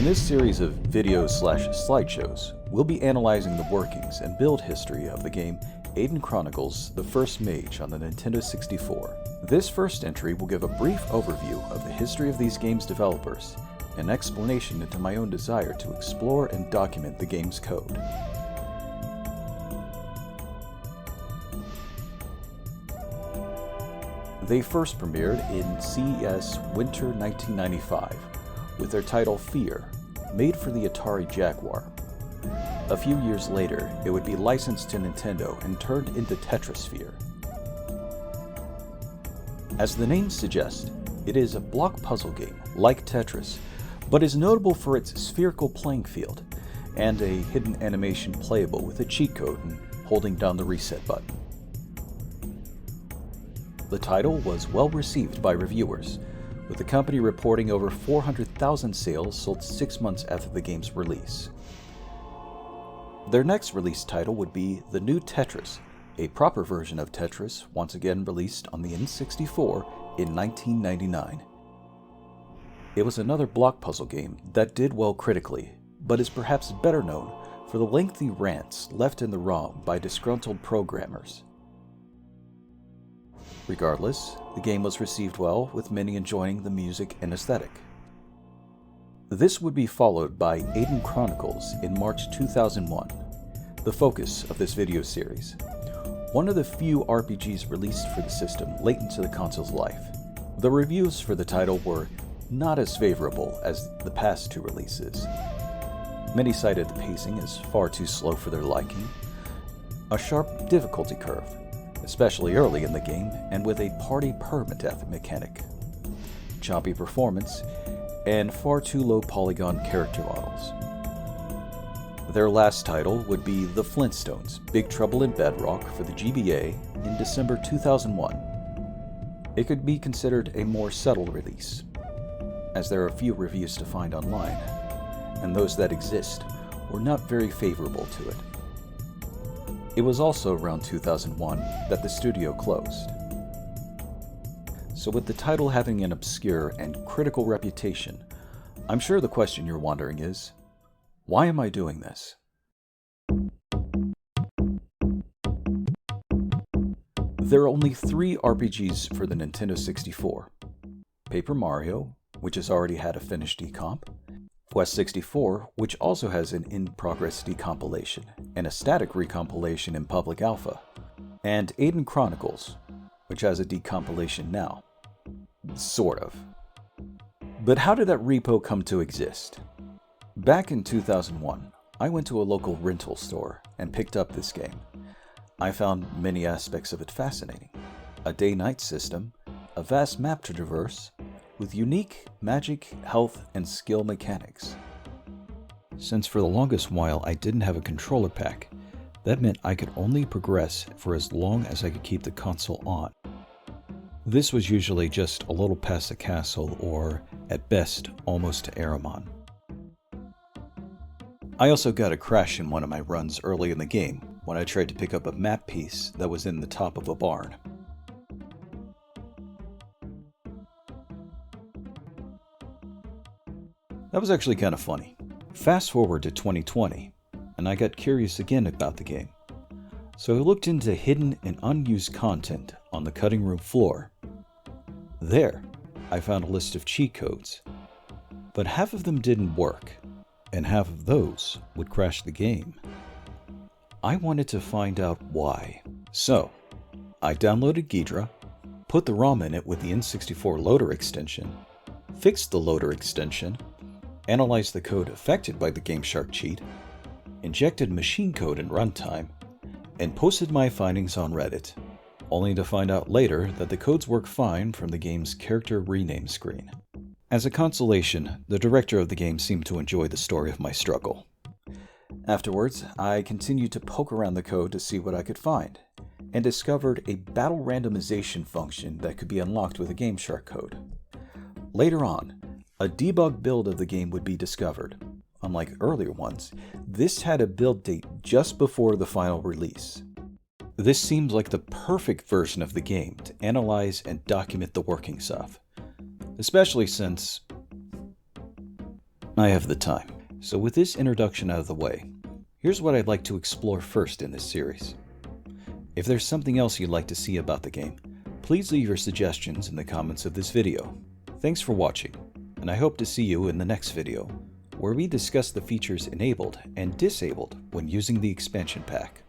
In this series of videos/slideshows, we'll be analyzing the workings and build history of the game Aidyn Chronicles, the First Mage on the Nintendo 64. This first entry will give a brief overview of the history of these games' developers, an explanation into my own desire to explore and document the game's code. They first premiered in CES Winter 1995 with their title Fear, made for the Atari Jaguar. A few years later, it would be licensed to Nintendo and turned into Tetrisphere. As the name suggests, it is a block puzzle game like Tetris, but is notable for its spherical playing field and a hidden animation playable with a cheat code and holding down the reset button. The title was well received by reviewers, with the company reporting over 400,000 sales sold 6 months after the game's release. Their next release title would be The New Tetris, a proper version of Tetris once again released on the N64 in 1999. It was another block puzzle game that did well critically, but is perhaps better known for the lengthy rants left in the ROM by disgruntled programmers. Regardless, the game was received well, with many enjoying the music and aesthetic. This would be followed by Aidyn Chronicles in March 2001, the focus of this video series. One of the few RPGs released for the system late into the console's life. The reviews for the title were not as favorable as the past two releases. Many cited the pacing as far too slow for their liking, a sharp difficulty curve, especially early in the game, and with a party permadeath mechanic, choppy performance, and far too low polygon character models. Their last title would be The Flintstones: Big Trouble in Bedrock for the GBA in December 2001. It could be considered a more subtle release, as there are few reviews to find online, and those that exist were not very favorable to it. It was also around 2001 that the studio closed. So with the title having an obscure and critical reputation, I'm sure the question you're wondering is, why am I doing this? There are only 3 RPGs for the Nintendo 64. Paper Mario, which has already had a finished decomp, Quest 64, which also has an in-progress decompilation and a static recompilation in public alpha, and Aidyn Chronicles, which has a decompilation now. Sort of. But how did that repo come to exist? Back in 2001, I went to a local rental store and picked up this game. I found many aspects of it fascinating. A day-night system, a vast map to traverse, with unique magic, health, and skill mechanics. Since for the longest while I didn't have a controller pack, that meant I could only progress for as long as I could keep the console on. This was usually just a little past the castle, or at best, almost to Aramon. I also got a crash in one of my runs early in the game when I tried to pick up a map piece that was in the top of a barn. That was actually kind of funny. Fast forward to 2020, and I got curious again about the game. So I looked into hidden and unused content on the cutting room floor. There, I found a list of cheat codes, but half of them didn't work, and half of those would crash the game. I wanted to find out why. So, I downloaded Ghidra, put the ROM in it with the N64 loader extension, fixed the loader extension, analyzed the code affected by the GameShark cheat, injected machine code in runtime, and posted my findings on Reddit, only to find out later that the codes work fine from the game's character rename screen. As a consolation, the director of the game seemed to enjoy the story of my struggle. Afterwards, I continued to poke around the code to see what I could find, and discovered a battle randomization function that could be unlocked with a GameShark code. Later on, a debug build of the game would be discovered. Unlike earlier ones, this had a build date just before the final release. This seemed like the perfect version of the game to analyze and document the workings of, especially since I have the time. So with this introduction out of the way, here's what I'd like to explore first in this series. If there's something else you'd like to see about the game, please leave your suggestions in the comments of this video. Thanks for watching, and I hope to see you in the next video, where we discuss the features enabled and disabled when using the expansion pack.